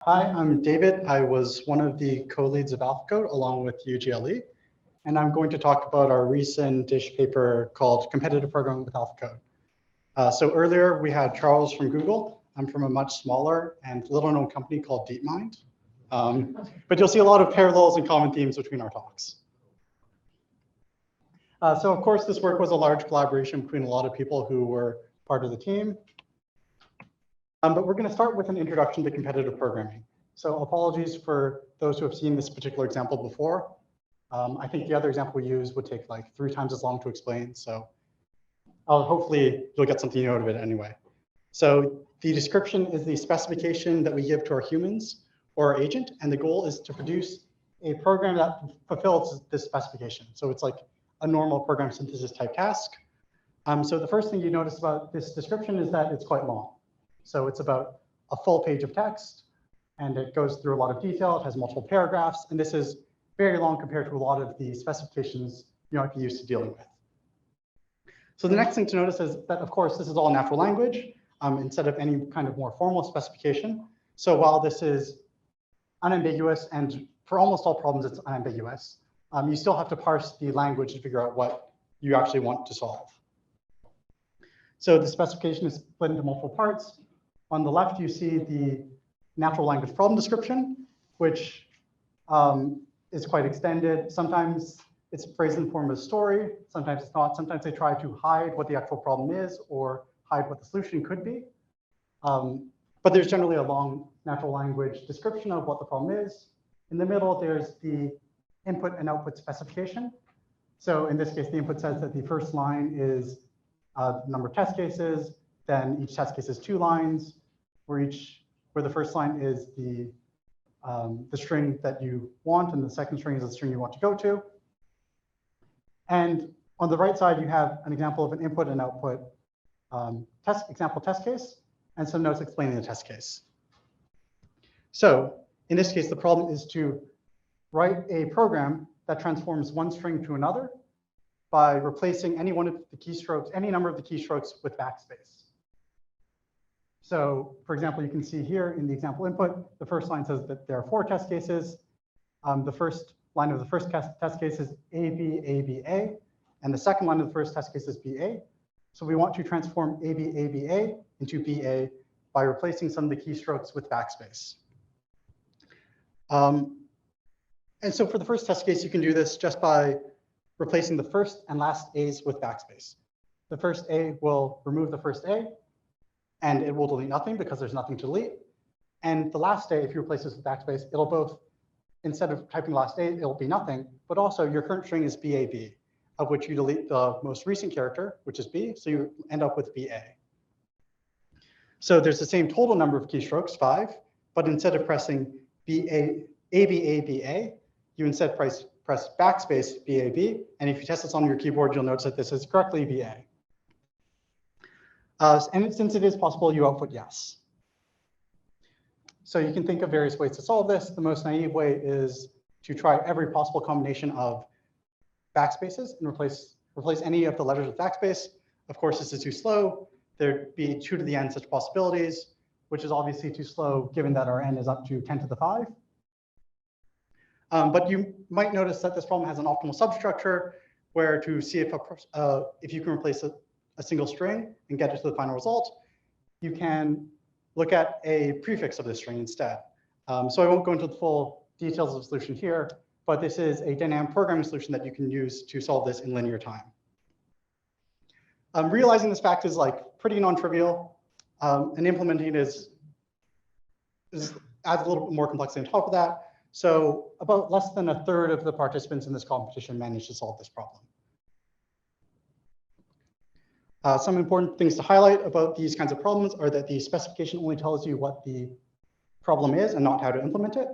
Hi, I'm David. I was one of the co-leads of AlphaCode along with UGLE, and I'm going to talk about our recent-ish paper called Competitive Programming with AlphaCode. So earlier we had Charles from Google. I'm from a much smaller and little-known company called DeepMind. But you'll see a lot of parallels and common themes between our talks. So of course, this work was a large collaboration between a lot of people who were part of the team. But we're going to start with an introduction to competitive programming. So apologies for those who have seen this particular example before. I think the other example we use would take like 3 times as long to explain. So hopefully you'll get something out of it anyway. So the description is the specification that we give to our humans or our agent. And the goal is to produce a program that fulfills this specification. So it's like a normal program synthesis type task. So the first thing you notice about this description is that it's quite long. So it's about a full page of text, and it goes through a lot of detail. It has multiple paragraphs, and this is very long compared to a lot of the specifications you might be used to dealing with. So the next thing to notice is that, of course, this is all natural language instead of any kind of more formal specification. So while this is unambiguous, and for almost all problems it's unambiguous, you still have to parse the language to figure out what you actually want to solve. So the specification is split into multiple parts. On the left, you see the natural language problem description, which is quite extended. Sometimes it's phrased in the form of a story. Sometimes it's not. Sometimes they try to hide what the actual problem is or hide what the solution could be. But there's generally a long natural language description of what the problem is. In the middle, there's the input and output specification. So in this case, the input says that the first line is the number of test cases. Then each test case is 2 lines, where the first line is the string that you want, and the second string is the string you want to go to. And on the right side, you have an example of an input and output example test case, and some notes explaining the test case. So in this case, the problem is to write a program that transforms one string to another by replacing any one of the keystrokes, any number of the keystrokes with backspace. So for example, you can see here in the example input, the first line says that there are 4 test cases. The first line of the first test case is A, B, A, B, A. And the second line of the first test case is B, A. So we want to transform A, B, A, B, A into B, A by replacing some of the keystrokes with backspace. And so for the first test case, you can do this just by replacing the first and last A's with backspace. The first A will remove the first A, and it will delete nothing because there's nothing to delete. And the last A, if you replace this with backspace, it'll both, instead of typing last A, it'll be nothing, but also your current string is BAB, of which you delete the most recent character, which is B, so you end up with BA. So there's the same total number of keystrokes, 5, but instead of pressing ABABA, you instead press backspace BAB, and if you test this on your keyboard, you'll notice that this is correctly BA. And since it is possible, you output yes. So you can think of various ways to solve this. The most naive way is to try every possible combination of backspaces and replace any of the letters with backspace. Of course, this is too slow. There'd be 2 to the n such possibilities, which is obviously too slow given that our n is up to 10 to the 5. But you might notice that this problem has an optimal substructure where to see if you can replace a single string and get it to the final result, you can look at a prefix of this string instead. So I won't go into the full details of the solution here, but this is a dynamic programming solution that you can use to solve this in linear time. Realizing this fact is like pretty non-trivial, and implementing it adds a little bit more complexity on top of that. So about less than 1/3 of the participants in this competition managed to solve this problem. Some important things to highlight about these kinds of problems are that the specification only tells you what the problem is and not how to implement it.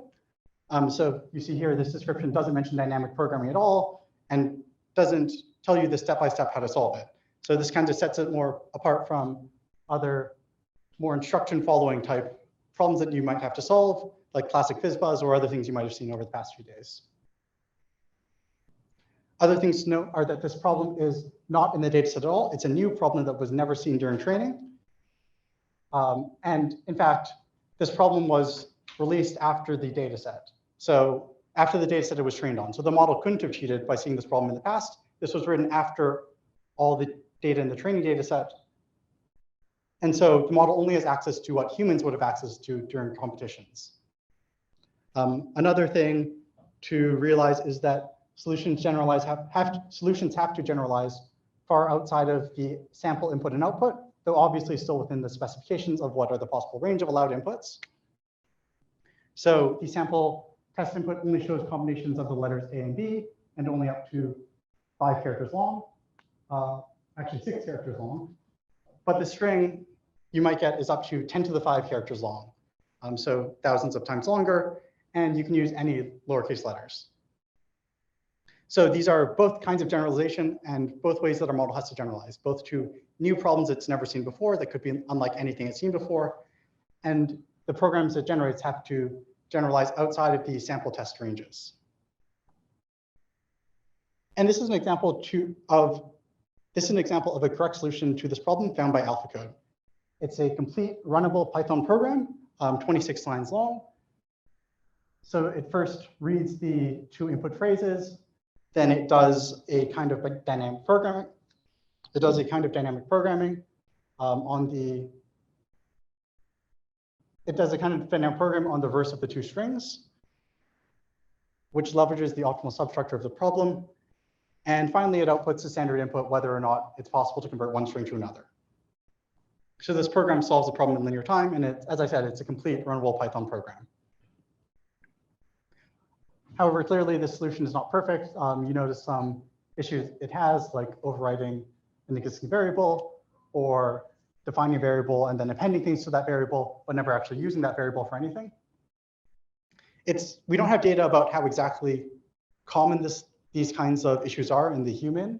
So you see here, this description doesn't mention dynamic programming at all and doesn't tell you the step-by-step how to solve it. So this kind of sets it more apart from other more instruction following type problems that you might have to solve, like classic FizzBuzz or other things you might have seen over the past few days. Other things to note are that this problem is not in the dataset at all. It's a new problem that was never seen during training. And in fact, this problem was released after the data set. So after the data set it was trained on. So the model couldn't have cheated by seeing this problem in the past. This was written after all the data in the training data set. And so the model only has access to what humans would have access to during competitions. Another thing to realize is that solutions have to generalize far outside of the sample input and output, though obviously still within the specifications of what are the possible range of allowed inputs. So the sample test input only shows combinations of the letters A and B, and only up to 5 characters long, actually 6 characters long. But the string you might get is up to 10 to the 5 characters long, so thousands of times longer, and you can use any lowercase letters. So these are both kinds of generalization and both ways that our model has to generalize, both to new problems it's never seen before that could be unlike anything it's seen before, and the programs it generates have to generalize outside of the sample test ranges. And this is an example of a correct solution to this problem found by AlphaCode. It's a complete runnable Python program, 26 lines long. So it first reads the 2 input phrases, then it does a kind of dynamic programming. It does a kind of dynamic programming on the verse of the 2 strings, which leverages the optimal substructure of the problem. And finally, it outputs a standard input whether or not it's possible to convert one string to another. So this program solves the problem in linear time, and as I said, it's a complete runnable Python program. However, clearly this solution is not perfect. You notice some issues it has, like overriding an existing variable or defining a variable and then appending things to that variable, but never actually using that variable for anything. We don't have data about how exactly common these kinds of issues are in the human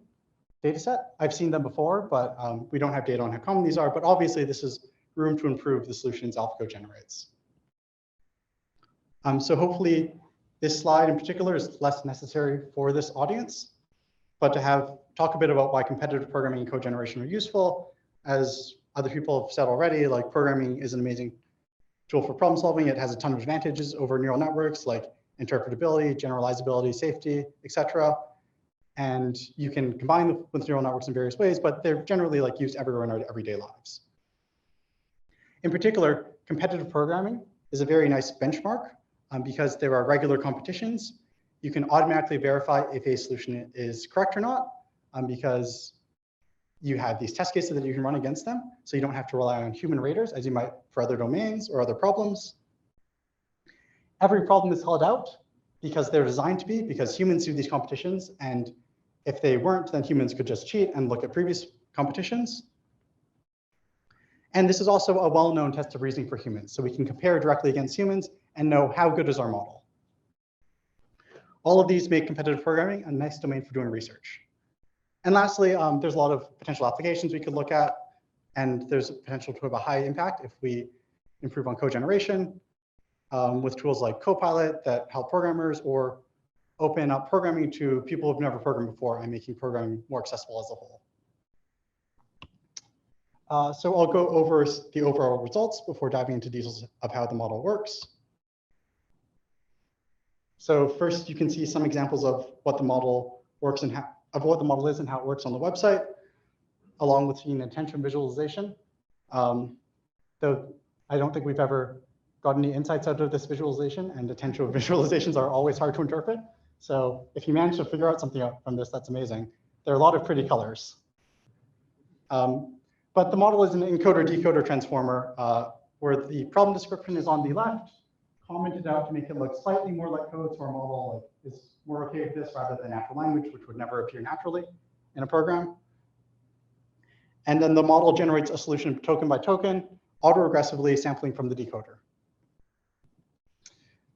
data set. I've seen them before, but we don't have data on how common these are. But obviously, this is room to improve the solutions AlphaCode generates. So hopefully, this slide in particular is less necessary for this audience, but to talk a bit about why competitive programming and code generation are useful. As other people have said already, like programming is an amazing tool for problem solving. It has a ton of advantages over neural networks like interpretability, generalizability, safety, etc. And you can combine them with neural networks in various ways, but they're generally like used everywhere in our everyday lives. In particular, competitive programming is a very nice benchmark because there are regular competitions. You can automatically verify if a solution is correct or not because you have these test cases that you can run against them. So you don't have to rely on human raters as you might for other domains or other problems. Every problem is held out because they're designed to be, because humans do these competitions. And if they weren't, then humans could just cheat and look at previous competitions. And this is also a well-known test of reasoning for humans. So we can compare directly against humans and know how good is our model. All of these make competitive programming a nice domain for doing research. And lastly, there's a lot of potential applications we could look at, and there's a potential to have a high impact if we improve on code generation with tools like Copilot that help programmers or open up programming to people who've never programmed before and making programming more accessible as a whole. So I'll go over the overall results before diving into details of how the model works. So first, you can see some examples of what the model works and what the model is and how it works on the website, along with seeing attention visualization. Though I don't think we've ever got any insights out of this visualization, and attention visualizations are always hard to interpret. So if you manage to figure out something out from this, that's amazing. There are a lot of pretty colors. But the model is an encoder-decoder transformer where the problem description is on the left, commented out to make it look slightly more like code, so our model is more okay with this rather than natural language, which would never appear naturally in a program. And then the model generates a solution token by token, autoregressively sampling from the decoder.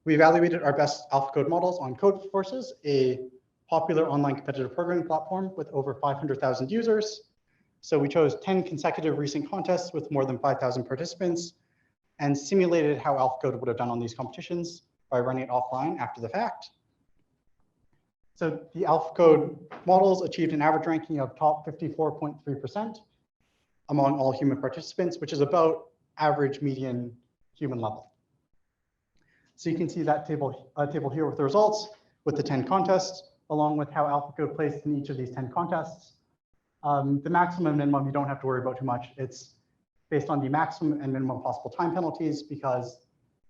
We evaluated our best AlphaCode models on Codeforces, a popular online competitive programming platform with over 500,000 users. So we chose 10 consecutive recent contests with more than 5,000 participants and simulated how AlphaCode would have done on these competitions by running it offline after the fact. So the AlphaCode models achieved an average ranking of top 54.3% among all human participants, which is about average median human level. So you can see that table here with the results, with the 10 contests, along with how AlphaCode placed in each of these 10 contests. The maximum and minimum you don't have to worry about too much. It's based on the maximum and minimum possible time penalties because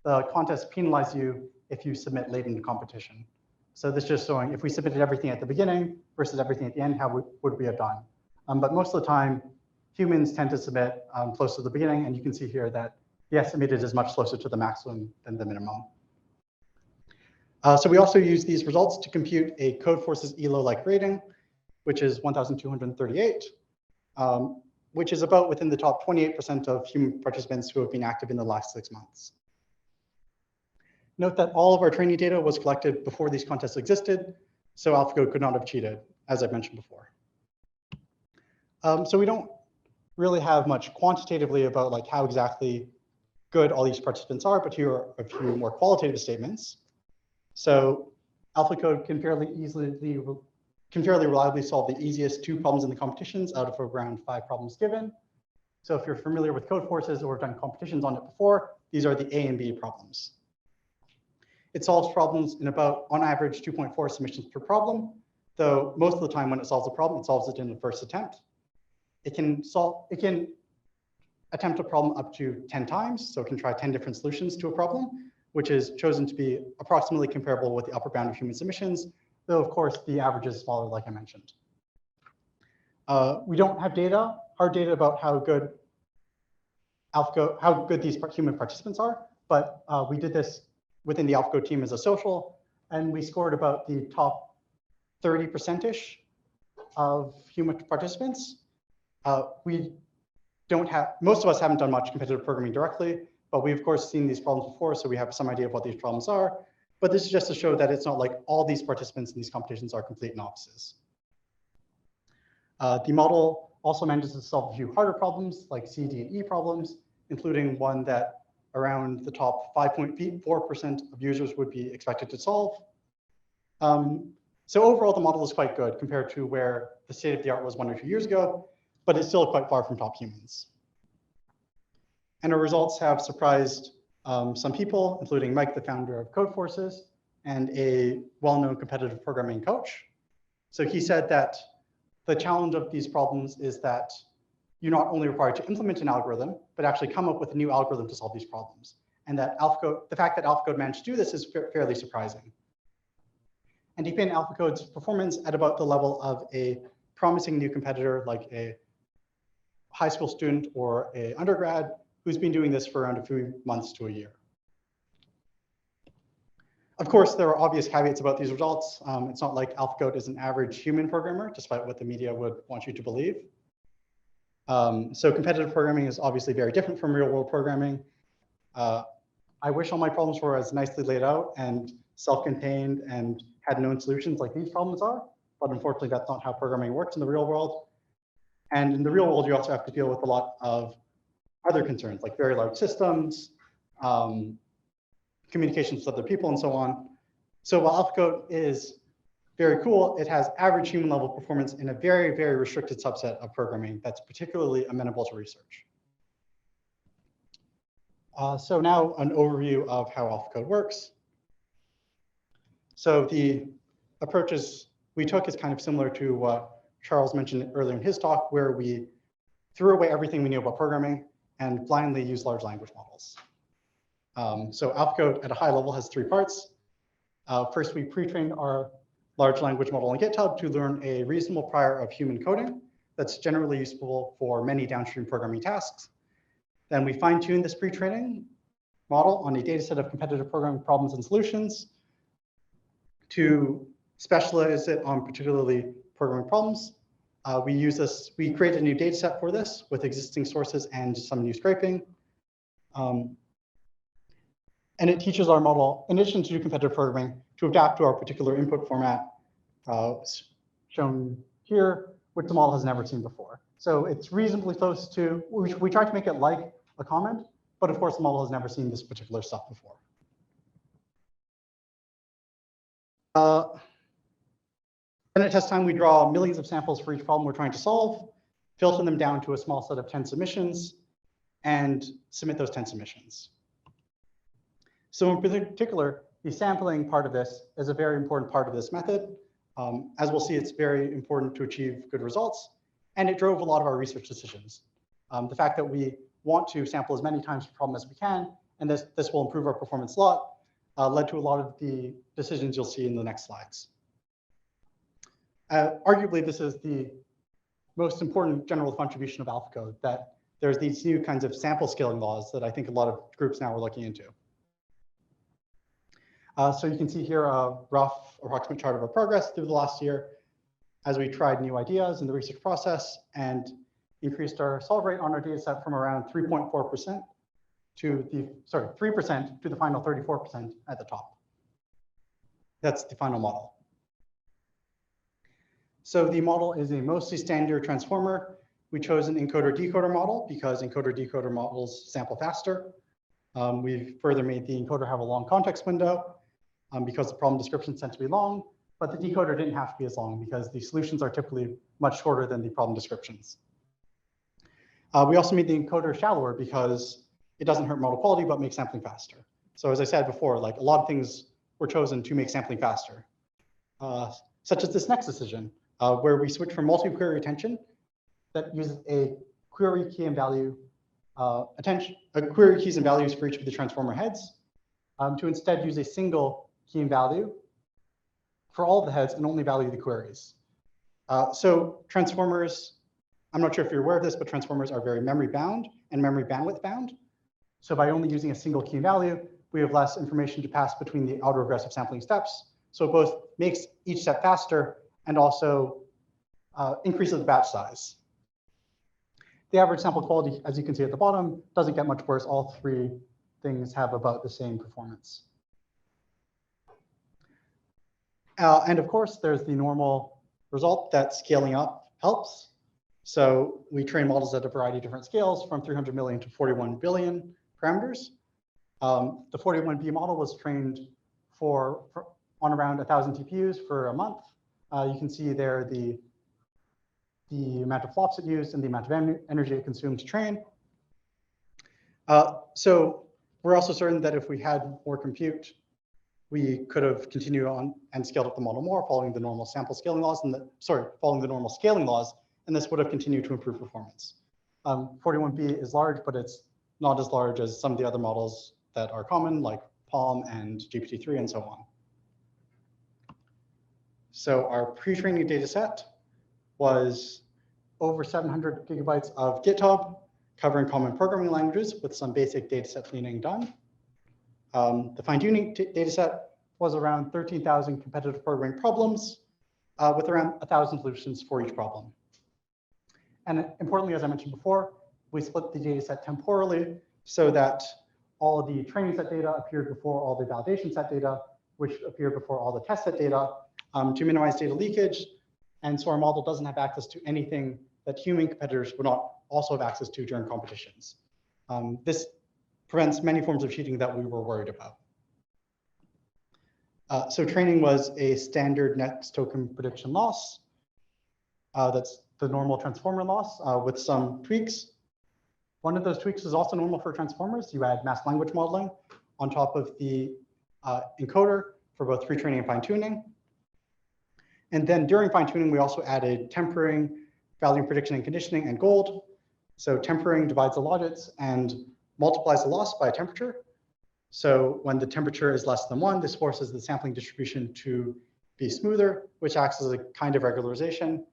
the contests penalize you if you submit late in the competition. So this is just showing if we submitted everything at the beginning versus everything at the end, how would we have done? But most of the time, humans tend to submit close to the beginning, and you can see here that the estimated is much closer to the maximum than the minimum. So we also use these results to compute a Codeforces ELO-like rating, which is 1,238, which is about within the top 28% of human participants who have been active in the last 6 months. Note that all of our training data was collected before these contests existed, so AlphaCode could not have cheated, as I mentioned before. So we don't really have much quantitatively about like how exactly good all these participants are, but here are a few more qualitative statements. So AlphaCode can fairly reliably solve the easiest 2 problems in the competitions out of around 5 problems given. So if you're familiar with Codeforces or have done competitions on it before, these are the A and B problems. It solves problems in about, on average, 2.4 submissions per problem, though most of the time when it solves a problem, it solves it in the first attempt. It can attempt a problem up to 10 times, so it can try 10 different solutions to a problem, which is chosen to be approximately comparable with the upper bound of human submissions, though of course the average is smaller, like I mentioned. We don't have hard data about how good these human participants are, but we did this within the AlphaCode team as a social, and we scored about the top 30%-ish of human participants. Most of us haven't done much competitive programming directly, but we've of course seen these problems before, so we have some idea of what these problems are. But this is just to show that it's not like all these participants in these competitions are complete novices. The model also manages to solve a few harder problems like C, D, and E problems, including one that around the top 5.4% of users would be expected to solve. So overall, the model is quite good compared to where the state of the art was 1 or 2 years ago, but it's still quite far from top humans. And our results have surprised some people, including Mike, the founder of Codeforces, and a well-known competitive programming coach. So he said that the challenge of these problems is that you're not only required to implement an algorithm, but actually come up with a new algorithm to solve these problems. And that the fact that AlphaCode managed to do this is fairly surprising. And he pinned AlphaCode's performance at about the level of a promising new competitor, like a high school student or an undergrad who's been doing this for around a few months to a year. Of course, there are obvious caveats about these results. It's not like AlphaCode is an average human programmer, despite what the media would want you to believe. So competitive programming is obviously very different from real-world programming. I wish all my problems were as nicely laid out and self-contained and had known solutions like these problems are, but unfortunately that's not how programming works in the real world. And in the real world, you also have to deal with a lot of other concerns like very large systems, communications with other people, and so on. So while AlphaCode is very cool, it has average human level performance in a very, very restricted subset of programming that's particularly amenable to research. So now an overview of how AlphaCode works. So the approaches we took is kind of similar to what Charles mentioned earlier in his talk, where we threw away everything we knew about programming and blindly used large language models. So AlphaCode at a high level has 3 parts. First, we pre-trained our large language model on GitHub to learn a reasonable prior of human coding that's generally useful for many downstream programming tasks. Then we fine-tuned this pre-training model on a data set of competitive programming problems and solutions to specialize it on particularly programming problems. We created a new data set for this with existing sources and some new scraping. And it teaches our model, in addition to competitive programming, to adapt to our particular input format shown here, which the model has never seen before. So it's reasonably close to, we tried to make it like a comment, but of course the model has never seen this particular stuff before. Then at test time, we draw millions of samples for each problem we're trying to solve, filter them down to a small set of 10 submissions, and submit those 10 submissions. So in particular, the sampling part of this is a very important part of this method. As we'll see, it's very important to achieve good results, and it drove a lot of our research decisions. The fact that we want to sample as many times per problem as we can, and this will improve our performance a lot, led to a lot of the decisions you'll see in the next slides. Arguably, this is the most important general contribution of AlphaCode, that there's these new kinds of sample scaling laws that I think a lot of groups now are looking into. So you can see here a rough approximate chart of our progress through the last year as we tried new ideas in the research process and increased our solve rate on our data set from around 3.4% to the, 3% to the final 34% at the top. That's the final model. So the model is a mostly standard transformer. We chose an encoder-decoder model because encoder-decoder models sample faster. We've further made the encoder have a long context window because the problem descriptions tend to be long, but the decoder didn't have to be as long because the solutions are typically much shorter than the problem descriptions. We also made the encoder shallower because it doesn't hurt model quality, but makes sampling faster. So as I said before, like a lot of things were chosen to make sampling faster, such as this next decision, where we switch from multi-query attention that uses a query key and value query keys and values for each of the transformer heads, to instead use a single key and value for all of the heads and only value the queries. So transformers, I'm not sure if you're aware of this, but transformers are very memory bound and memory bandwidth bound. So by only using a single key and value, we have less information to pass between the autoregressive sampling steps. So it both makes each step faster and also increases the batch size. The average sample quality, as you can see at the bottom, doesn't get much worse. All three things have about the same performance. And of course, there's the normal result that scaling up helps. So we train models at a variety of different scales from 300 million to 41 billion parameters. The 41B model was trained on around 1,000 TPUs for a month. You can see there the amount of flops it used and the amount of energy it consumed to train. So we're also certain that if we had more compute, we could have continued on and scaled up the model more, following the normal sample scaling laws, following the normal scaling laws, and this would have continued to improve performance. 41B is large, but it's not as large as some of the other models that are common, like Palm and GPT-3 and so on. So our pre-training data set was over 700 gigabytes of GitHub, covering common programming languages with some basic data set cleaning done. The fine-tuning data set was around 13,000 competitive programming problems with around 1,000 solutions for each problem. And importantly, as I mentioned before, we split the data set temporally so that all the training set data appeared before all the validation set data, which appeared before all the test set data, to minimize data leakage. And so our model doesn't have access to anything that human competitors would not also have access to during competitions. This prevents many forms of cheating that we were worried about. So training was a standard next token prediction loss. That's the normal transformer loss with some tweaks. One of those tweaks is also normal for transformers. You add mass language modeling on top of the encoder for both pre-training and fine-tuning. And then during fine-tuning, we also added tempering, value prediction and conditioning, and gold. So tempering divides the logits and multiplies the loss by temperature. So when the temperature is less than 1, this forces the sampling distribution to be smoother, which acts as a kind of regularization,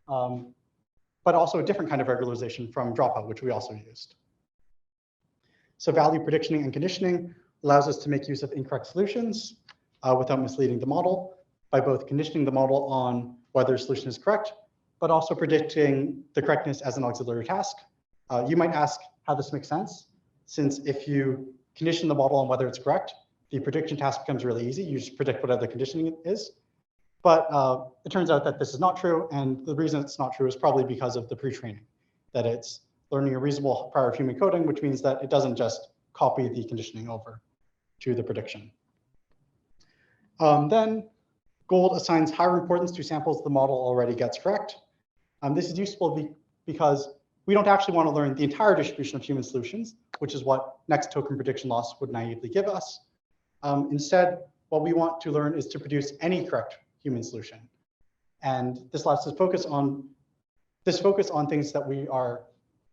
but also a different kind of regularization from dropout, which we also used. So value predictioning and conditioning allows us to make use of incorrect solutions without misleading the model by both conditioning the model on whether a solution is correct, but also predicting the correctness as an auxiliary task. You might ask how this makes sense, since if you condition the model on whether it's correct, the prediction task becomes really easy. You just predict whatever the conditioning is. But it turns out that this is not true, and the reason it's not true is probably because of the pre-training, that it's learning a reasonable prior human coding, which means that it doesn't just copy the conditioning over to the prediction. Then gold assigns higher importance to samples the model already gets correct. This is useful because we don't actually want to learn the entire distribution of human solutions, which is what next token prediction loss would naively give us. Instead, what we want to learn is to produce any correct human solution. And this allows us to focus on things that we are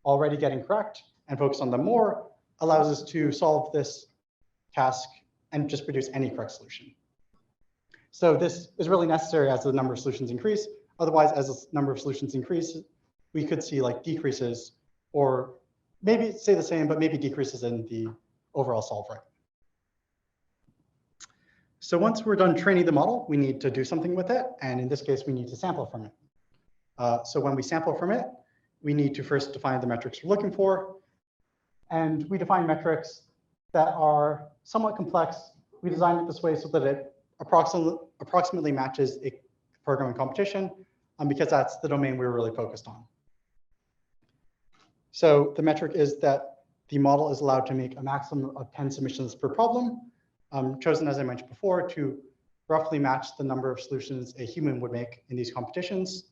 already getting correct and focus on them more allows us to solve this task and just produce any correct solution. So this is really necessary as the number of solutions increase. Otherwise, as the number of solutions increase, we could see like decreases or maybe stay the same, but maybe decreases in the overall solve rate. So once we're done training the model, we need to do something with it. And in this case, we need to sample from it. So when we sample from it, we need to first define the metrics we're looking for. And we define metrics that are somewhat complex. We design it this way so that it approximately matches a programming competition, because that's the domain we're really focused on. So the metric is that the model is allowed to make a maximum of 10 submissions per problem, chosen, as I mentioned before, to roughly match the number of solutions a human would make in these competitions.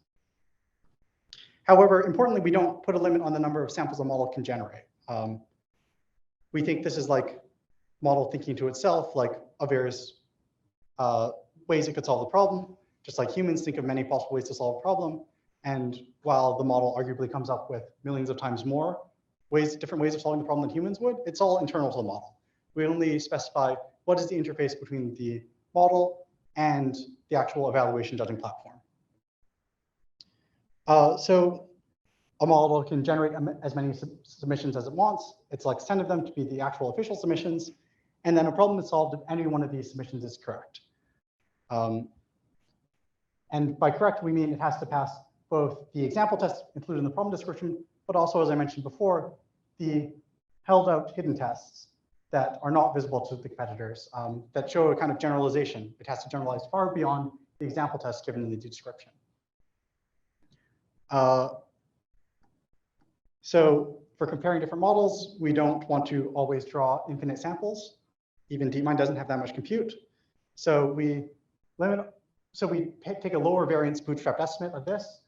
However, importantly, we don't put a limit on the number of samples a model can generate. We think this is like model thinking to itself, like of various ways it could solve the problem, just like humans think of many possible ways to solve a problem. And while the model arguably comes up with millions of times more different ways of solving the problem than humans would, it's all internal to the model. We only specify what is the interface between the model and the actual evaluation judging platform. So a model can generate as many submissions as it wants. It selects 10 of them to be the actual official submissions. And then a problem is solved if any one of these submissions is correct. And by correct, we mean it has to pass both the example test included in the problem description, but also, as I mentioned before, the held out hidden tests that are not visible to the competitors, that show a kind of generalization. It has to generalize far beyond the example test given in the description. So for comparing different models, we don't want to always draw infinite samples. Even DeepMind doesn't have that much compute. So we take a lower variance bootstrapped estimate of this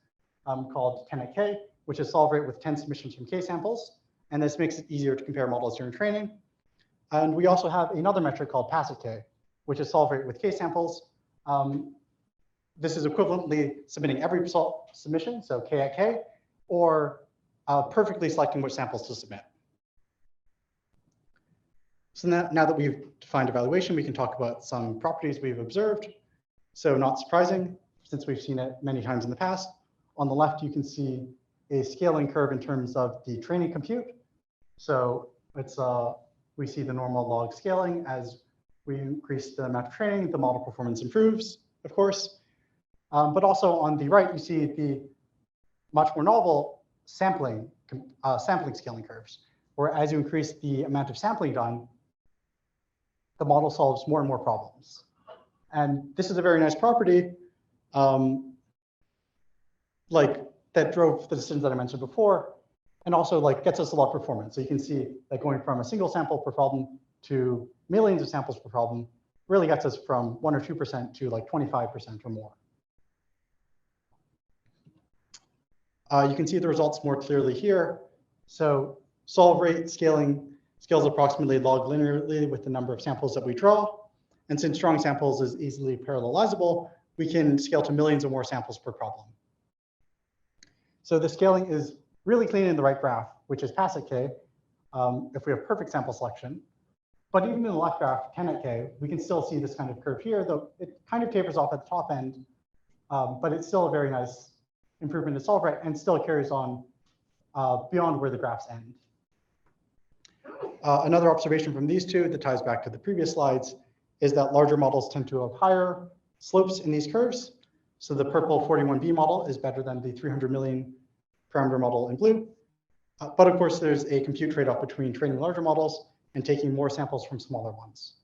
called 10 at k, which is solve rate with 10 submissions from k samples. And this makes it easier to compare models during training. And we also have another metric called pass at k, which is solve rate with k samples. This is equivalently submitting every submission, so k at k, or perfectly selecting which samples to submit. So now that we've defined evaluation, we can talk about some properties we've observed. So not surprising, since we've seen it many times in the past. On the left, you can see a scaling curve in terms of the training compute. So it's we see the normal log scaling. As we increase the amount of training, the model performance improves, of course. But also on the right, you see the much more novel sampling scaling curves, where as you increase the amount of sampling done, the model solves more and more problems. And this is a very nice property, like that drove the decisions that I mentioned before, and also like gets us a lot of performance. So you can see that going from a single sample per problem to millions of samples per problem really gets us from 1 or 2% to like 25% or more. You can see the results more clearly here. So solve rate scales approximately log linearly with the number of samples that we draw. And since drawing samples is easily parallelizable, we can scale to millions or more samples per problem. So the scaling is really clean in the right graph, which is pass at k, if we have perfect sample selection. But even in the left graph, 10 at k, we can still see this kind of curve here, though it kind of tapers off at the top end, but it's still a very nice improvement in solve rate and still carries on beyond where the graphs end. Another observation from these two that ties back to the previous slides is that larger models tend to have higher slopes in these curves. So the purple 41B model is better than the 300 million parameter model in blue. But of course, there's a compute trade-off between training larger models and taking more samples from smaller ones.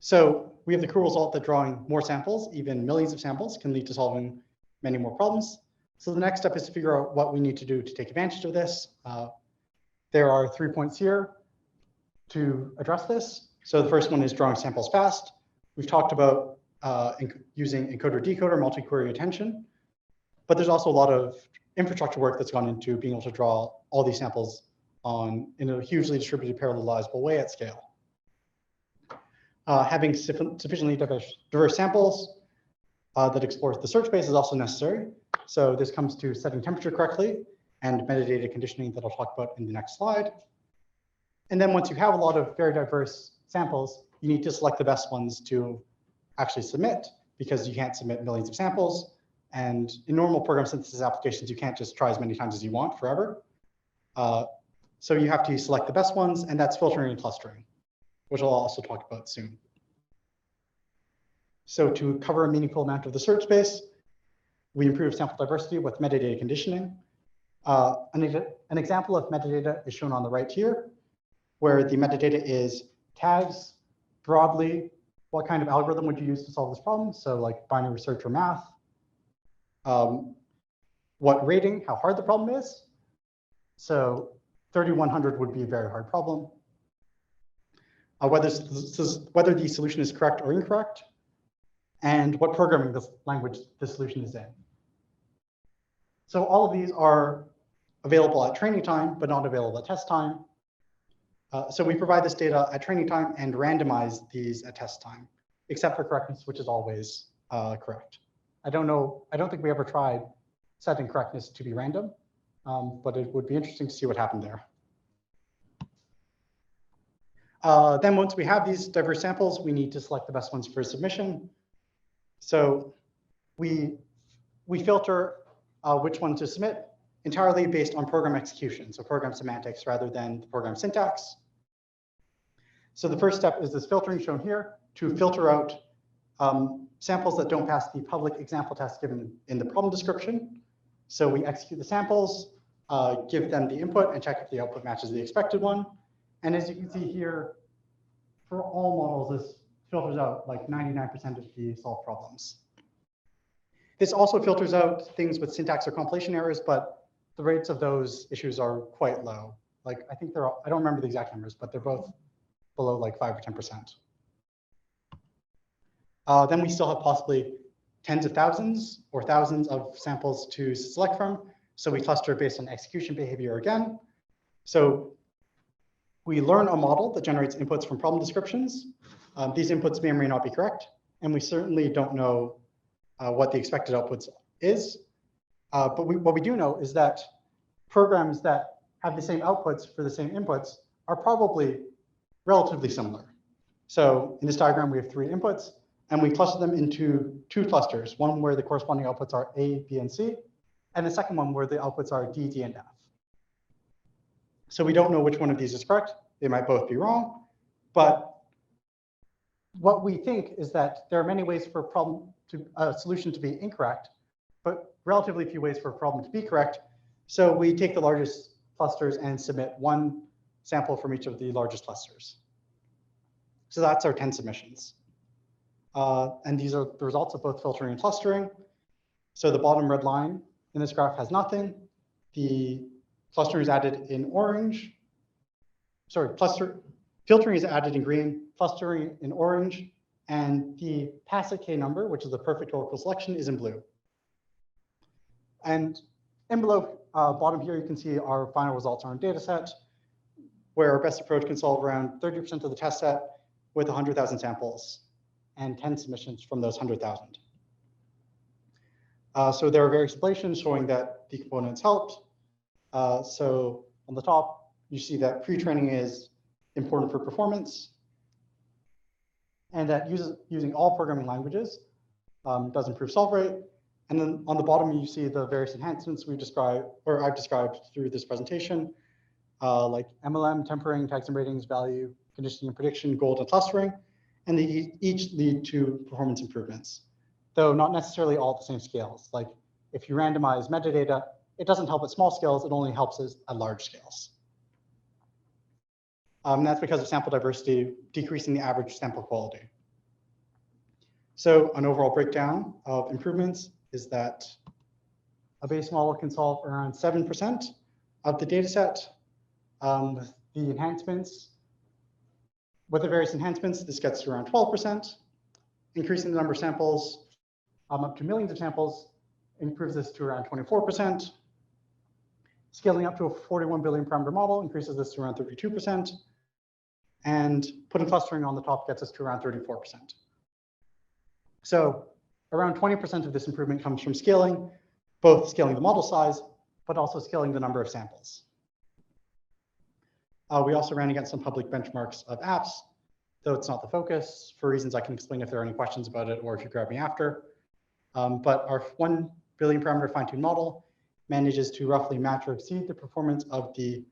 So we have the cool result that drawing more samples, even millions of samples, can lead to solving many more problems. So the next step is to figure out what we need to do to take advantage of this. There are 3 points here to address this. So the first one is drawing samples fast. We've talked about using encoder-decoder multi-query attention, but there's also a lot of infrastructure work that's gone into being able to draw all these samples in a hugely distributed parallelizable way at scale. Having sufficiently diverse samples that explores the search space is also necessary. So this comes to setting temperature correctly and metadata conditioning that I'll talk about in the next slide. And then once you have a lot of very diverse samples, you need to select the best ones to actually submit, because you can't submit millions of samples. And in normal program synthesis applications, you can't just try as many times as you want forever. So you have to select the best ones, and that's filtering and clustering, which I'll also talk about soon. So to cover a meaningful amount of the search space, we improve sample diversity with metadata conditioning. An example of metadata is shown on the right here, where the metadata is tags, broadly, what kind of algorithm would you use to solve this problem? So like binary search or math. What rating, how hard the problem is. So 3100 would be a very hard problem. Whether the solution is correct or incorrect, and what programming language the solution is in. So all of these are available at training time, but not available at test time. So we provide this data at training time and randomize these at test time, except for correctness, which is always correct. I don't think we ever tried setting correctness to be random, but it would be interesting to see what happened there. Then once we have these diverse samples, we need to select the best ones for submission. So we filter which one to submit entirely based on program execution, so program semantics rather than the program syntax. So the first step is this filtering shown here to filter out samples that don't pass the public example test given in the problem description. So we execute the samples, give them the input, and check if the output matches the expected one. And as you can see here, for all models, this filters out like 99% of the solved problems. This also filters out things with syntax or compilation errors, but the rates of those issues are quite low. Like I think they're, I don't remember the exact numbers, but they're both below like 5 or 10%. Then we still have possibly tens of thousands or thousands of samples to select from. So we cluster based on execution behavior again. So we learn a model that generates inputs from problem descriptions. These inputs may or may not be correct, and we certainly don't know what the expected outputs is. But what we do know is that programs that have the same outputs for the same inputs are probably relatively similar. So in this diagram, we have 3 inputs, and we cluster them into 2 clusters, one where the corresponding outputs are A, B, and C, and the second one where the outputs are D, D, and F. So we don't know which one of these is correct. They might both be wrong, but what we think is that there are many ways for a solution to be incorrect, but relatively few ways for a problem to be correct. So we take the largest clusters and submit 1 sample from each of the largest clusters. So that's our 10 submissions. And these are the results of both filtering and clustering. So the bottom red line in this graph has nothing. The clustering is added in orange. Sorry, filtering is added in green, clustering in orange, and the tacit K number, which is the perfect oracle selection, is in blue. And in below bottom here, you can see our final results on our data set, where our best approach can solve around 30% of the test set with 100,000 samples and 10 submissions from those 100,000. So there are various explanations showing that the components helped. So on the top, you see that pre-training is important for performance, and that using all programming languages does improve solve rate. And then on the bottom, you see the various enhancements we described, or I've described through this presentation, like MLM, tempering, tags and ratings, value, conditioning and prediction, gold, and clustering, and they each lead to performance improvements, though not necessarily all at the same scales. Like if you randomize metadata, it doesn't help at small scales, it only helps at large scales. That's because of sample diversity decreasing the average sample quality. So an overall breakdown of improvements is that a base model can solve around 7% of the data set. With the various enhancements, this gets to around 12%. Increasing the number of samples up to millions of samples improves this to around 24%. Scaling up to a 41 billion parameter model increases this to around 32%. And putting clustering on the top gets us to around 34%. So around 20% of this improvement comes from scaling, both scaling the model size, but also scaling the number of samples. We also ran against some public benchmarks of apps, though it's not the focus, for reasons I can explain if there are any questions about it or if you grab me after. But our 1 billion parameter fine-tuned model manages to roughly match or exceed the performance of the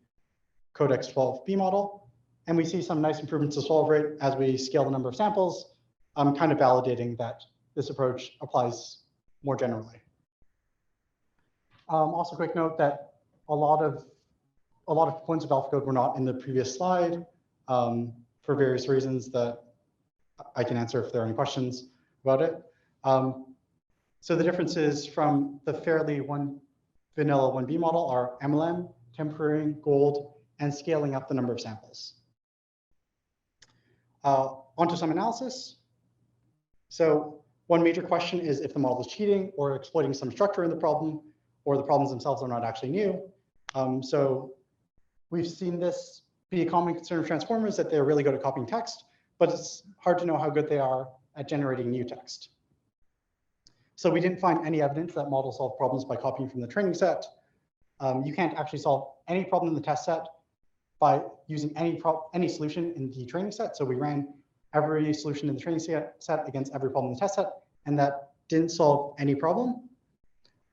Codex 12B model. And we see some nice improvements to solve rate as we scale the number of samples, kind of validating that this approach applies more generally. Also, quick note that a lot of points of AlphaCode were not in the previous slide for various reasons that I can answer if there are any questions about it. So the differences from the fairly vanilla 1B model are MLM, tempering, gold, and scaling up the number of samples. Onto some analysis. So one major question is if the model is cheating or exploiting some structure in the problem, or the problems themselves are not actually new. So we've seen this be a common concern of transformers, that they're really good at copying text, but it's hard to know how good they are at generating new text. So we didn't find any evidence that models solve problems by copying from the training set. You can't actually solve any problem in the test set by using any solution in the training set. So we ran every solution in the training set against every problem in the test set, and that didn't solve any problem.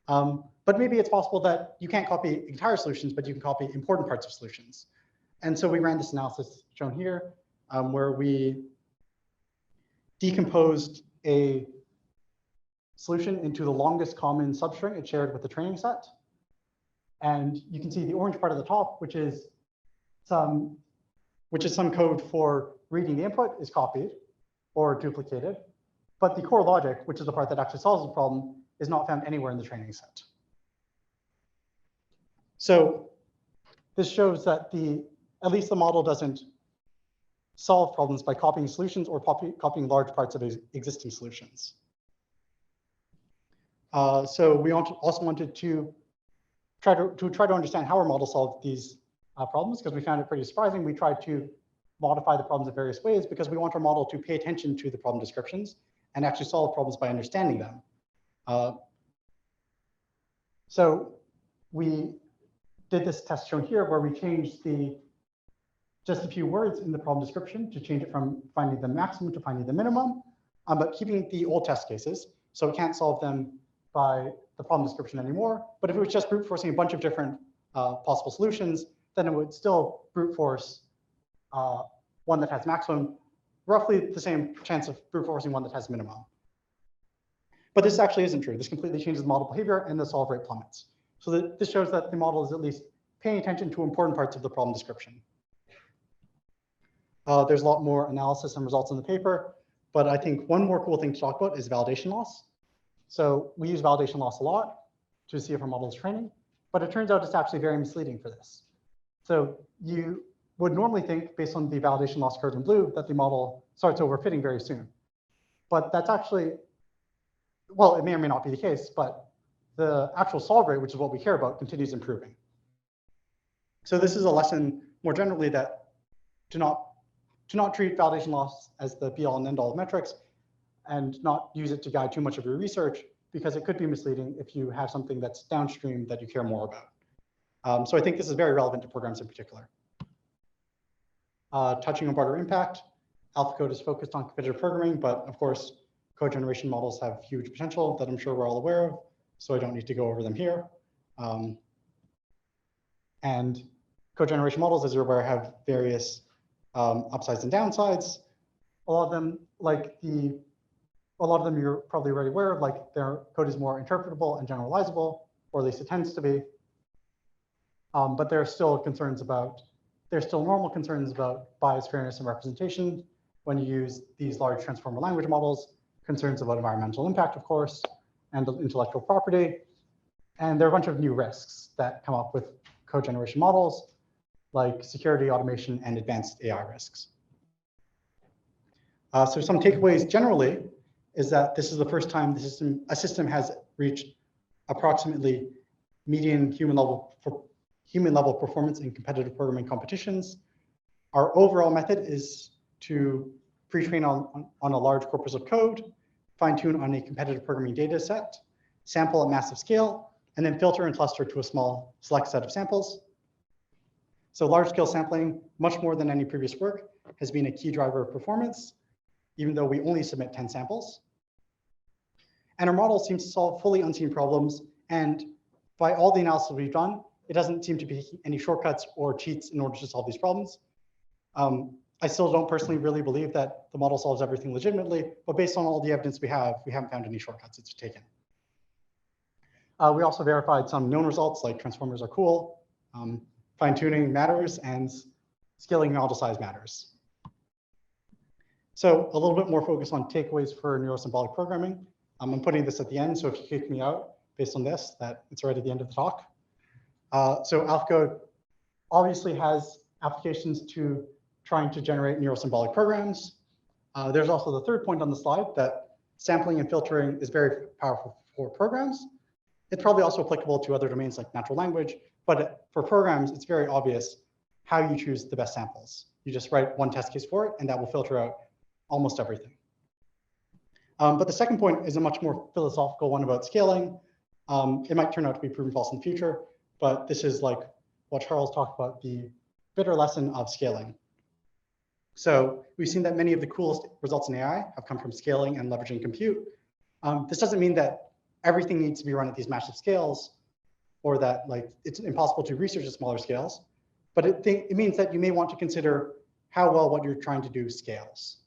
But maybe it's possible that you can't copy entire solutions, but you can copy important parts of solutions. And so we ran this analysis shown here, where we decomposed a solution into the longest common substring it shared with the training set. And you can see the orange part at the top, which is some code for reading the input, is copied or duplicated. But the core logic, which is the part that actually solves the problem, is not found anywhere in the training set. So this shows that at least the model doesn't solve problems by copying solutions or copying large parts of existing solutions. So we also wanted to try to understand how our model solved these problems, because we found it pretty surprising. We tried to modify the problems in various ways because we want our model to pay attention to the problem descriptions and actually solve problems by understanding them. So we did this test shown here where we changed just a few words in the problem description to change it from finding the maximum to finding the minimum, but keeping the old test cases. So we can't solve them by the problem description anymore. But if it was just brute forcing a bunch of different possible solutions, then it would still brute force one that has maximum, roughly the same chance of brute forcing one that has minimum. But this actually isn't true. This completely changes the model behavior and the solve rate plummets. So this shows that the model is at least paying attention to important parts of the problem description. There's a lot more analysis and results in the paper, but I think one more cool thing to talk about is validation loss. So we use validation loss a lot to see if our model is training, but it turns out it's actually very misleading for this. So you would normally think, based on the validation loss curve in blue, that the model starts overfitting very soon. But that's actually, well, it may or may not be the case, but the actual solve rate, which is what we care about, continues improving. So this is a lesson more generally that to not treat validation loss as the be-all and end-all of metrics, and not use it to guide too much of your research, because it could be misleading if you have something that's downstream that you care more about. So I think this is very relevant to programs in particular. Touching on broader impact, AlphaCode is focused on competitive programming, but of course, code generation models have huge potential that I'm sure we're all aware of, so I don't need to go over them here. And code generation models, as you're aware, have various upsides and downsides. A lot of them you're probably already aware of, like their code is more interpretable and generalizable, or at least it tends to be. But there are still normal concerns about bias, fairness, and representation when you use these large transformer language models, concerns about environmental impact, of course, and intellectual property. And there are a bunch of new risks that come up with code generation models, like security, automation, and advanced AI risks. So some takeaways generally is that this is the first time a system has reached approximately median human level performance in competitive programming competitions. Our overall method is to pre-train on a large corpus of code, fine-tune on a competitive programming data set, sample at massive scale, and then filter and cluster to a small select set of samples. So large-scale sampling, much more than any previous work, has been a key driver of performance, even though we only submit 10 samples. And our model seems to solve fully unseen problems. And by all the analysis we've done, it doesn't seem to be any shortcuts or cheats in order to solve these problems. I still don't personally really believe that the model solves everything legitimately, but based on all the evidence we haven't found any shortcuts it's taken. We also verified some known results, like transformers are cool, fine-tuning matters, and scaling model size matters. So a little bit more focus on takeaways for neurosymbolic programming. I'm putting this at the end, so if you kick me out based on this, that it's right at the end of the talk. So AlphaCode obviously has applications to trying to generate neurosymbolic programs. There's also the third point on the slide, that sampling and filtering is very powerful for programs. It's probably also applicable to other domains like natural language, but for programs, it's very obvious how you choose the best samples. You just write one test case for it, and that will filter out almost everything. But the second point is a much more philosophical one about scaling. It might turn out to be proven false in the future, but this is like what Charles talked about, the bitter lesson of scaling. So we've seen that many of the coolest results in AI have come from scaling and leveraging compute. This doesn't mean that everything needs to be run at these massive scales, or that like it's impossible to research at smaller scales, but it means that you may want to consider how well what you're trying to do scales.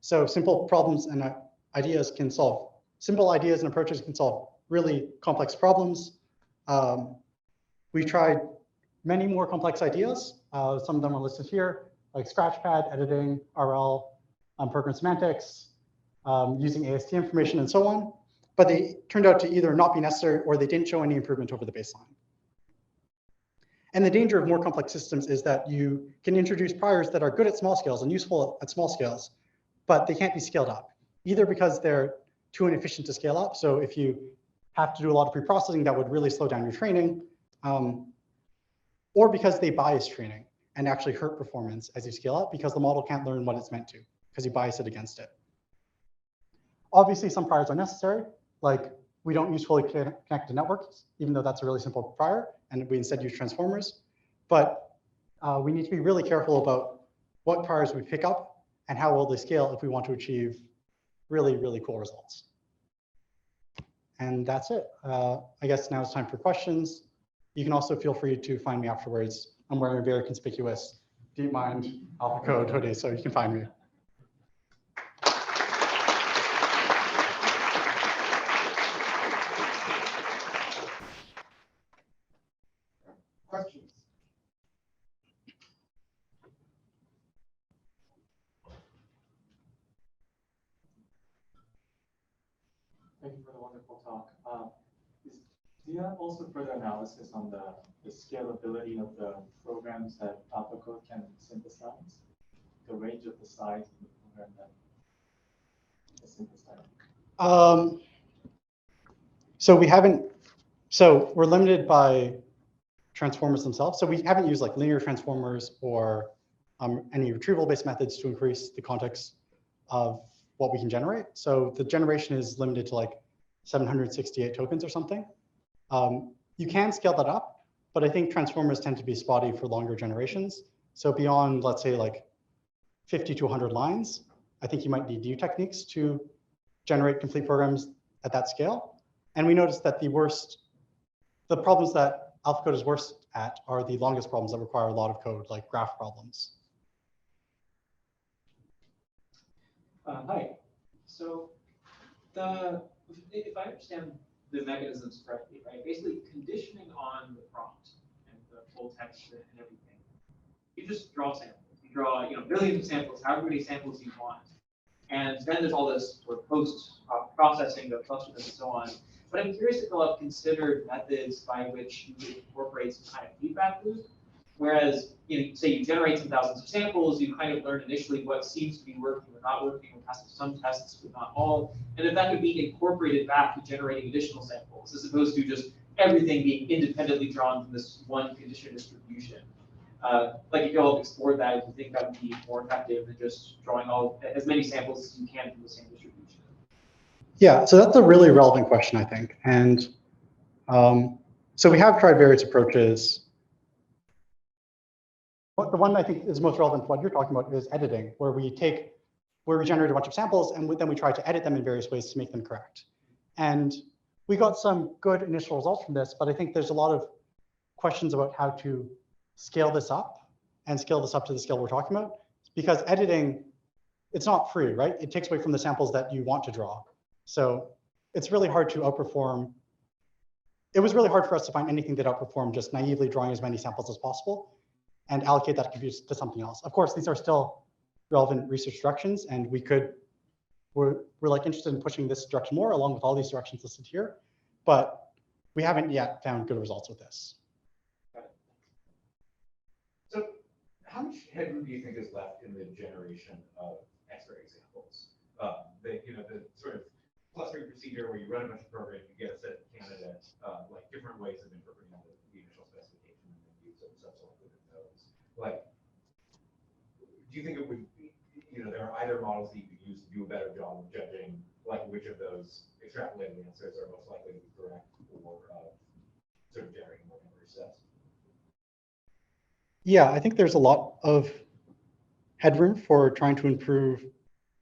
So simple problems and ideas can solve, simple ideas and approaches can solve really complex problems. We've tried many more complex ideas. Some of them are listed here, like Scratchpad, editing, RL, program semantics, using AST information, and so on. But they turned out to either not be necessary or they didn't show any improvement over the baseline. And the danger of more complex systems is that you can introduce priors that are good at small scales and useful at small scales, but they can't be scaled up, either because they're too inefficient to scale up. So if you have to do a lot of pre-processing, that would really slow down your training, or because they bias training and actually hurt performance as you scale up, because the model can't learn what it's meant to, because you bias it against it. Obviously, some priors are necessary, like we don't use fully connected networks, even though that's a really simple prior, and we instead use transformers. But we need to be really careful about what priors we pick up and how well they scale if we want to achieve really, really cool results. And that's it. I guess now it's time for questions. You can also feel free to find me afterwards. I'm wearing a very conspicuous DeepMind AlphaCode hoodie, so you can find me. Questions? Thank you for the wonderful talk. Do you have also further analysis on the scalability of the programs that AlphaCode can synthesize, the range of the size of the program that is synthesized? So we're limited by transformers themselves. So we haven't used like linear transformers or any retrieval-based methods to increase the context of what we can generate. So the generation is limited to like 768 tokens or something. You can scale that up, but I think transformers tend to be spotty for longer generations. So beyond, let's say, like 50 to 100 lines, I think you might need new techniques to generate complete programs at that scale. And we noticed that the problems that AlphaCode is worst at are the longest problems that require a lot of code, like graph problems. Hi. So if I understand the mechanisms correctly, right, basically conditioning on the prompt and the full text and everything, you just draw samples. You draw billions of samples, however many samples you want. And then there's all this sort of post-processing of clusters and so on. But I'm curious if you'll have considered methods by which you could incorporate some kind of feedback loop. Whereas, say you generate some thousands of samples, you kind of learn initially what seems to be working or not working, or pass some tests, but not all. And if that could be incorporated back to generating additional samples, as opposed to just everything being independently drawn from this one condition distribution. Like if you all explored that, do you think that would be more effective than just drawing as many samples as you can from the same distribution? Yeah, so that's a really relevant question, I think. And so we have tried various approaches. But the one I think is most relevant to what you're talking about is editing, where we generate a bunch of samples and then we try to edit them in various ways to make them correct. And we got some good initial results from this, but I think there's a lot of questions about how to scale this up and scale this up to the scale we're talking about. Because editing, it's not free, right? It takes away from the samples that you want to draw. So it's really hard to outperform. It was really hard for us to find anything that outperformed just naively drawing as many samples as possible and allocate that compute to something else. Of course, these are still relevant research directions, and we're like interested in pushing this direction more along with all these directions listed here, but we haven't yet found good results with this. So how much headroom do you think is left in the generation of X-ray examples? The sort of clustering procedure where you run a bunch of programs, you get a set of candidates, like different ways of interpreting the initial specification and then use them subsequently with those. Like, do you think it would be, there are either models that you could use to do a better job of judging like which of those extrapolated answers are most likely to be correct, or sort of generating more memory sets? Yeah, I think there's a lot of headroom for trying to improve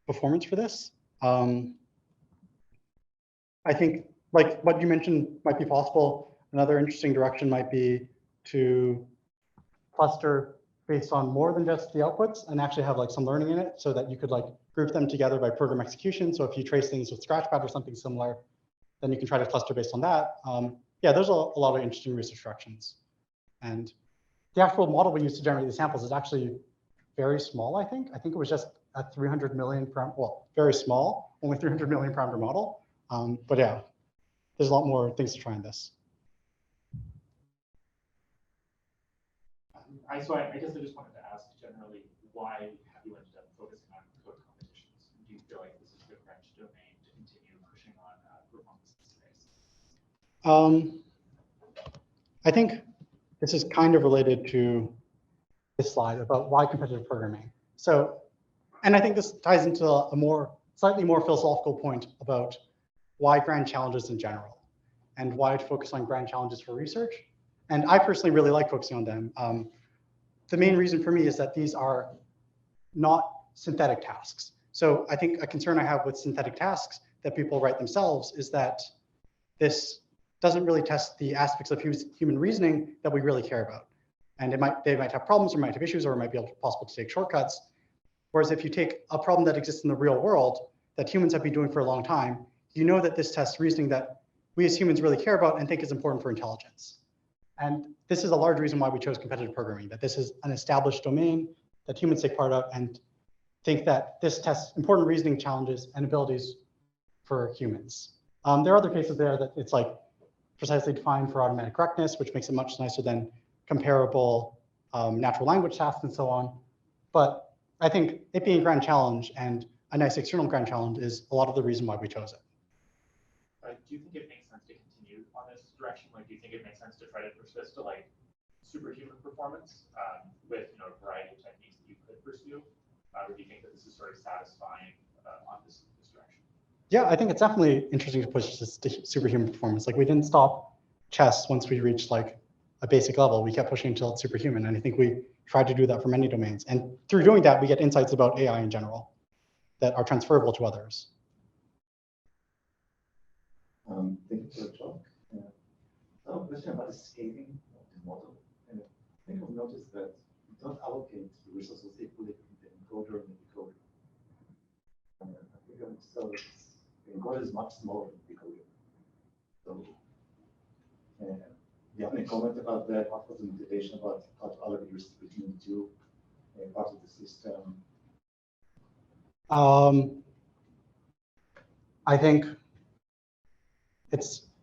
performance for this. I think like what you mentioned might be possible. Another interesting direction might be to cluster based on more than just the outputs and actually have like some learning in it so that you could like group them together by program execution. So if you trace things with Scratchpad or something similar, then you can try to cluster based on that. Yeah, there's a lot of interesting research directions. And the actual model we use to generate the samples is actually very small, I think. I think it was just a 300 million, well, very small, only 300 million parameter model. But yeah, there's a lot more things to try in this. I guess I just wanted to ask generally, why have you ended up focusing on code competitions? Do you feel like this is a good wrench domain to continue pushing on performance in space? I think this is kind of related to this slide about why competitive programming. So, and I think this ties into a slightly more philosophical point about why grand challenges in general and why to focus on grand challenges for research. And I personally really like focusing on them. The main reason for me is that these are not synthetic tasks. So I think a concern I have with synthetic tasks that people write themselves is that this doesn't really test the aspects of human reasoning that we really care about. And they might have problems or might have issues or it might be possible to take shortcuts. Whereas if you take a problem that exists in the real world that humans have been doing for a long time, you know that this tests reasoning that we as humans really care about and think is important for intelligence. And this is a large reason why we chose competitive programming, that this is an established domain that humans take part of and think that this tests important reasoning challenges and abilities for humans. There are other cases there that it's like precisely defined for automatic correctness, which makes it much nicer than comparable natural language tasks and so on. But I think it being a grand challenge and a nice external grand challenge is a lot of the reason why we chose it. Do you think it makes sense to continue on this direction? Like, do you think it makes sense to try to push this to like superhuman performance with a variety of techniques that you could pursue? Or do you think that this is sort of satisfying on this direction? Yeah, I think it's definitely interesting to push this to superhuman performance. Like we didn't stop chess once we reached like a basic level. We kept pushing until it's superhuman. And I think we tried to do that for many domains. And through doing that, we get insights about AI in general that are transferable to others. Thank you for the talk. I have a question about the scaling of the model. And I think I've noticed that you don't allocate the resources equally between the encoder and the decoder. I think so the encoder is much smaller than the decoder. So, do you have any comment about that? What was the motivation about how to allocate resources between the two parts of the system? I think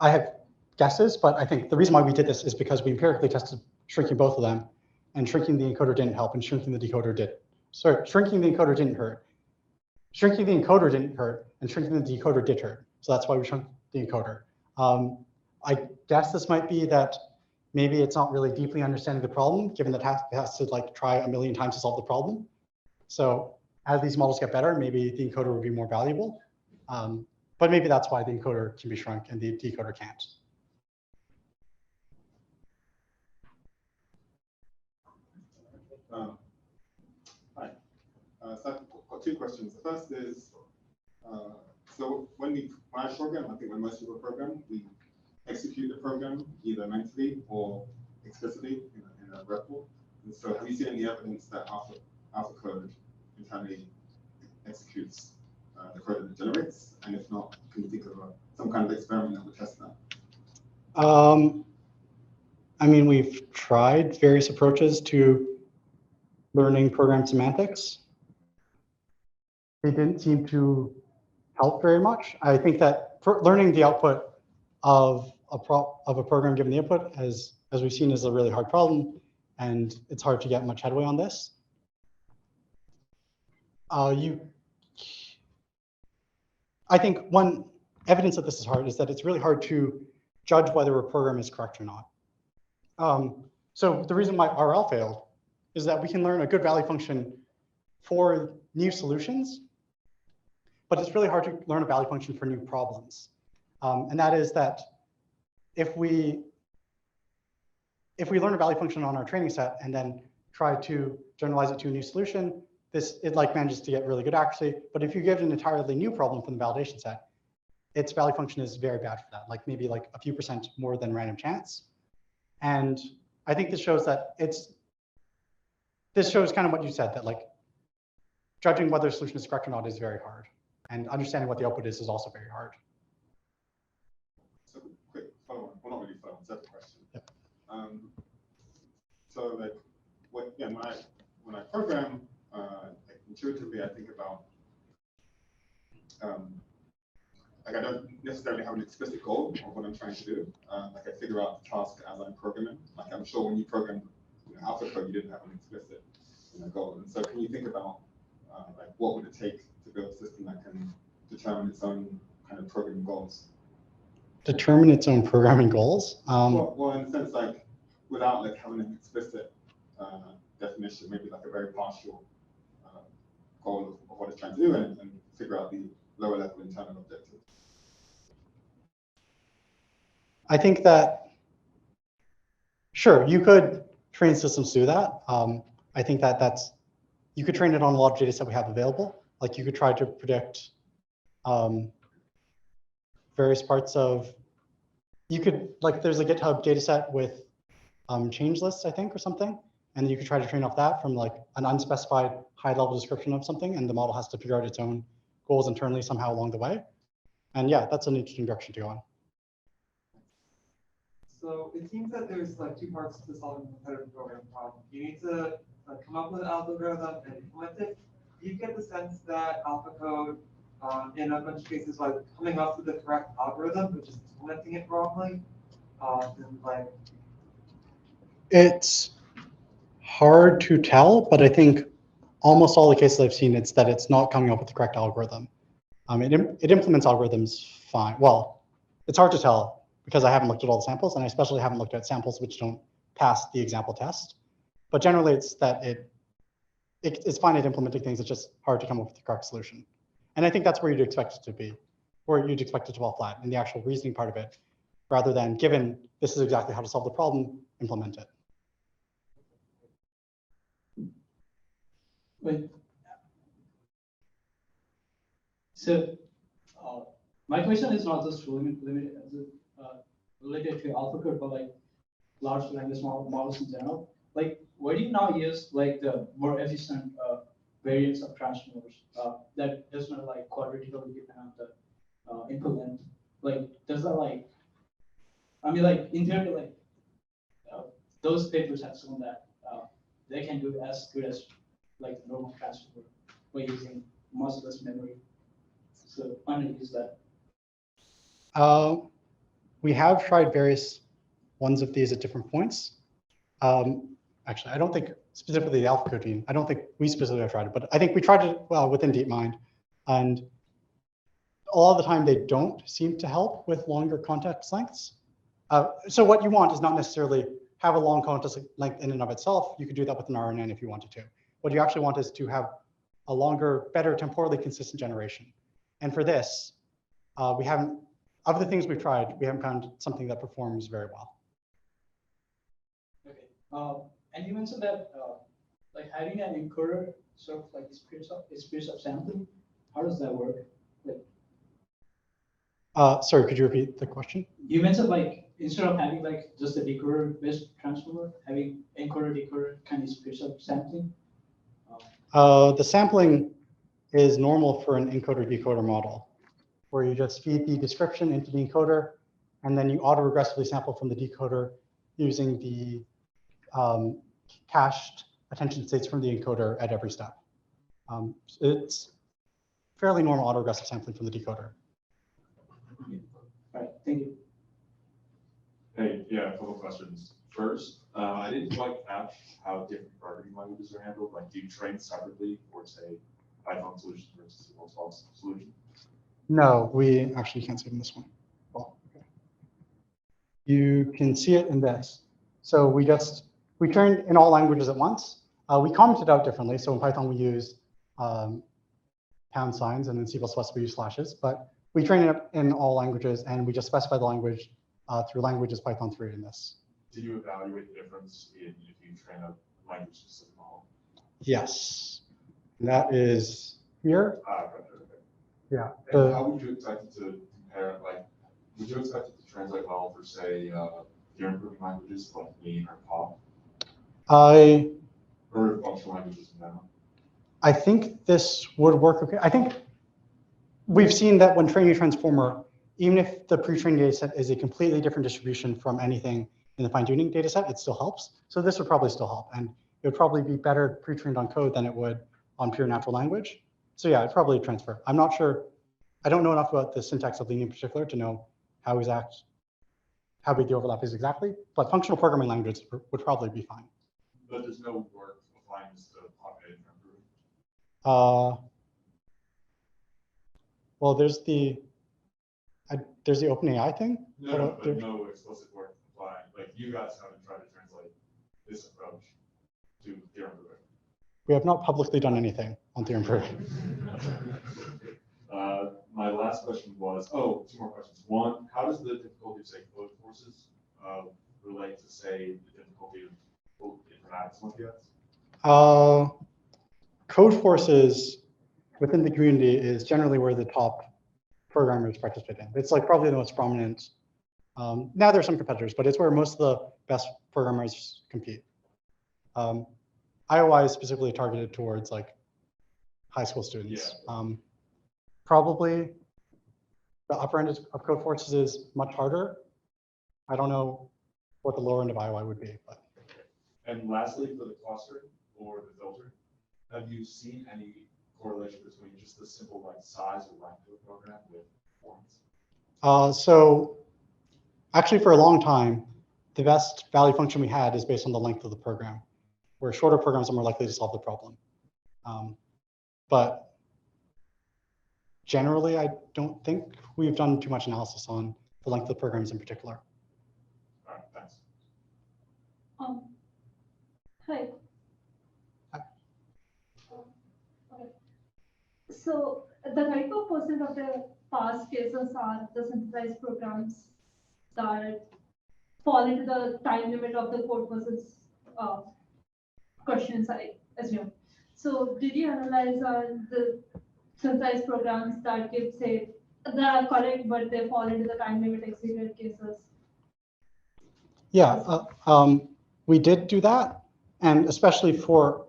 I have guesses, but I think the reason why we did this is because we empirically tested shrinking both of them, and shrinking the encoder didn't help, and shrinking the decoder did. Sorry, shrinking the encoder didn't hurt. Shrinking the encoder didn't hurt, and shrinking the decoder did hurt. So that's why we shrunk the encoder. I guess this might be that maybe it's not really deeply understanding the problem, given that it has to like try a million times to solve the problem. So as these models get better, maybe the encoder would be more valuable. But maybe that's why the encoder can be shrunk and the decoder can't. Hi. So I've got two questions. The first is, so when I program, I think when most people program, we execute the program either mentally or explicitly in a REPL. And so have you seen any evidence that AlphaCode internally executes the code that it generates? And if not, can you think of some kind of experiment that would test that? I mean, we've tried various approaches to learning program semantics. They didn't seem to help very much. I think that for learning the output of a program given the input, as we've seen, is a really hard problem, and it's hard to get much headway on this. I think one evidence that this is hard is that it's really hard to judge whether a program is correct or not. So the reason why RL failed is that we can learn a good value function for new solutions, but it's really hard to learn a value function for new problems. And that is that if we learn a value function on our training set and then try to generalize it to a new solution, it like manages to get really good accuracy. But if you give it an entirely new problem from the validation set, its value function is very bad for that, like maybe like a few % more than random chance. And I think this shows that this shows kind of what you said, that like judging whether a solution is correct or not is very hard. And understanding what the output is also very hard. So quick follow-on, well, not really follow-on, separate question. Yep. So like, when I program, like intuitively I think about, like I don't necessarily have an explicit goal of what I'm trying to do. Like I figure out the task as I'm programming. Like I'm sure when you program AlphaCode, you didn't have an explicit goal. And so can you think about like what would it take to build a system that can determine its own kind of programming goals? Determine its own programming goals? Well, in the sense like without like having an explicit definition, maybe like a very partial goal of what it's trying to do and figure out the lower level internal objectives. I think that, sure, you could train systems to do that. I think that you could train it on a lot of data set we have available. Like you could try to predict various parts of, like there's a GitHub data set with change lists, I think, or something. And you could try to train off that from like an unspecified high level description of something, and the model has to figure out its own goals internally somehow along the way. And yeah, that's an interesting direction to go on. So it seems that there's like two parts to solving the competitive programming problem. You need to come up with an algorithm and implement it. Do you get the sense that AlphaCode, in a bunch of cases, like coming up with the correct algorithm, but just implementing it wrongly? It's hard to tell, but I think almost all the cases I've seen, it's that it's not coming up with the correct algorithm. It implements algorithms fine. Well, it's hard to tell because I haven't looked at all the samples, and I especially haven't looked at samples which don't pass the example test. But generally, it's that it's fine at implementing things. It's just hard to come up with the correct solution. And I think that's where you'd expect it to be, or you'd expect it to fall flat in the actual reasoning part of it, rather than given this is exactly how to solve the problem, implement it. Wait. So my question is not just related to AlphaCode, but like large language models in general. Like, where do you now use like the more efficient variants of transformers that does not like quadratically depend on the input length? Like, does that like, I mean, like in theory, like those papers have shown that they can do as good as like the normal transformer by using much less memory. So why not use that? We have tried various ones of these at different points. Actually, I don't think specifically the AlphaCode team, I don't think we specifically have tried it, but I think we tried it within DeepMind. And a lot of the time they don't seem to help with longer context lengths. So what you want is not necessarily have a long context length in and of itself. You could do that with an RNN if you wanted to. What you actually want is to have a longer, better temporally consistent generation. And for this, we haven't, of the things we've tried, we haven't found something that performs very well. Okay. And you mentioned that like having an encoder sort of like speeds up sampling. How does that work? Like, Sorry, could you repeat the question? you mentioned like instead of having like just a decoder-based transformer, having encoder-decoder kind of speeds up sampling. The sampling is normal for an encoder-decoder model, where you just feed the description into the encoder, and then you auto-regressively sample from the decoder using the cached attention states from the encoder at every step. It's fairly normal auto-regressive sampling from the decoder. All right, thank you. Hey, yeah, a couple questions. First, I didn't quite catch how different programming languages are handled. Like, do you train separately for, say, Python solutions versus C++ solution? No, we actually can't see it in this one. Well, okay. You can see it in this. So we trained in all languages at once. We commented out differently. So in Python, we use pound signs, and in C++ we use slashes. But we train it in all languages, and we just specify the language through languages Python 3 in this. Did you evaluate the difference if you train a language-specific model? Yes, that is here. Okay. Yeah. And how would you expect it to compare? Like, would you expect it to translate well for, say, your improving languages like Lean or Pop? Or functional languages in general? I think this would work okay. I think we've seen that when training a transformer, even if the pre-trained data set is a completely different distribution from anything in the fine-tuning data set, it still helps. So this would probably still help. And it would probably be better pre-trained on code than it would on pure natural language. So yeah, it'd probably transfer. I'm not sure. I don't know enough about the syntax of Lean in particular to know how big the overlap is exactly, but functional programming languages would probably be fine. But there's no work applying this to populated improvement? Well, there's the OpenAI thing. No, but no explicit work applying. Like, you guys haven't tried to translate this approach to theorem proving. We have not publicly done anything on theorem proving. My last question was, two more questions. One, how does the difficulty of, say, Codeforces relate to, say, the difficulty of informatics Olympiads? Codeforces within the community is generally where the top programmers participate in. It's like probably the most prominent. Now there's some competitors, but it's where most of the best programmers compete. IOI is specifically targeted towards like high school students. Yeah. Probably the upper end of Codeforces is much harder. I don't know what the lower end of IOI would be. But. And lastly, for the cluster or the filter, have you seen any correlation between just the simple like size or length of the program with performance? So actually for a long time, the best value function we had is based on the length of the program, where shorter programs are more likely to solve the problem. But generally, I don't think we've done too much analysis on the length of the programs in particular. All right, thanks. Hi. Okay. So the 34% of the past cases are the synthesized programs that fall into the time limit of the Codeforces questions, I assume. So did you analyze the synthesized programs that give, say, they are correct, but they fall into the time limit exceeded cases? Yeah, we did do that. And especially for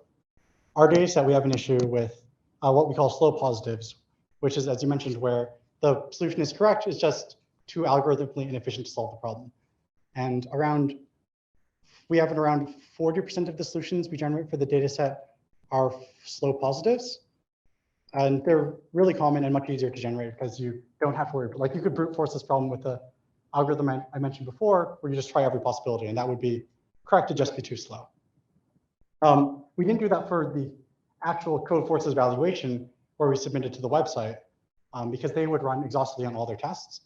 our data set, we have an issue with what we call slow positives, which is, as you mentioned, where the solution is correct, it's just too algorithmically inefficient to solve the problem. And we have around 40% of the solutions we generate for the data set are slow positives. And they're really common and much easier to generate because you don't have to worry. Like you could brute force this problem with the algorithm I mentioned before, where you just try every possibility, and that would be correct to just be too slow. We didn't do that for the actual Codeforces evaluation where we submitted to the website because they would run exhaustively on all their tests.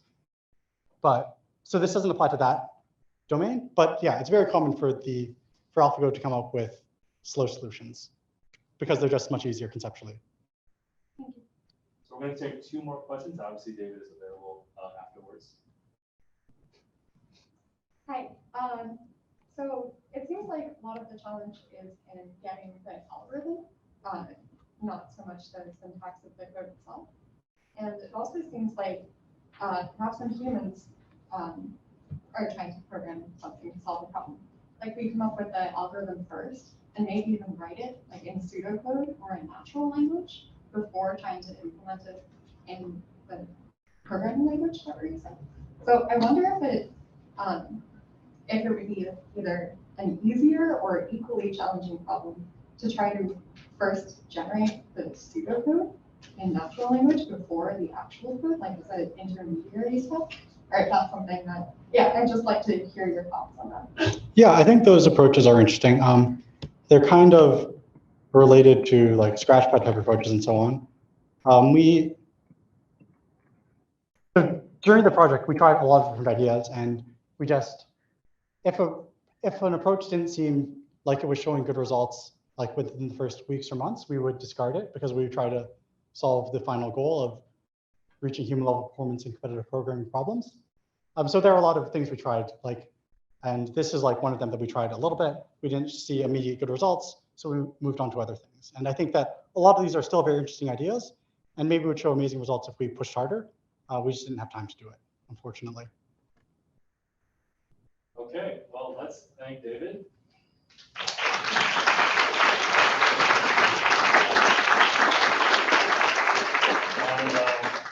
But so this doesn't apply to that domain. But yeah, it's very common for AlphaCode to come up with slow solutions because they're just much easier conceptually. Thank you. So we're going to take 2 more questions. Obviously, David is available afterwards. Hi. So it seems like a lot of the challenge is in getting the algorithm, not so much the syntax of the code itself. And it also seems like perhaps when humans are trying to program something to solve a problem, like we come up with the algorithm first and maybe even write it like in pseudocode or in natural language before trying to implement it in the programming language that we're using. So I wonder if it would be either an easier or equally challenging problem to try to first generate the pseudocode in natural language before the actual code, like I said, intermediary step, or if that's something that, yeah, I'd just like to hear your thoughts on that. Yeah, I think those approaches are interesting. They're kind of related to like Scratchpad type approaches and so on. During the project, we tried a lot of different ideas, and we just, if an approach didn't seem like it was showing good results, like within the first weeks or months, we would discard it because we would try to solve the final goal of reaching human level performance in competitive programming problems. So there are a lot of things we tried, and this is like one of them that we tried a little bit. We didn't see immediate good results, so we moved on to other things. And I think that a lot of these are still very interesting ideas, and maybe would show amazing results if we pushed harder. We just didn't have time to do it, unfortunately. Okay, well, let's thank David. And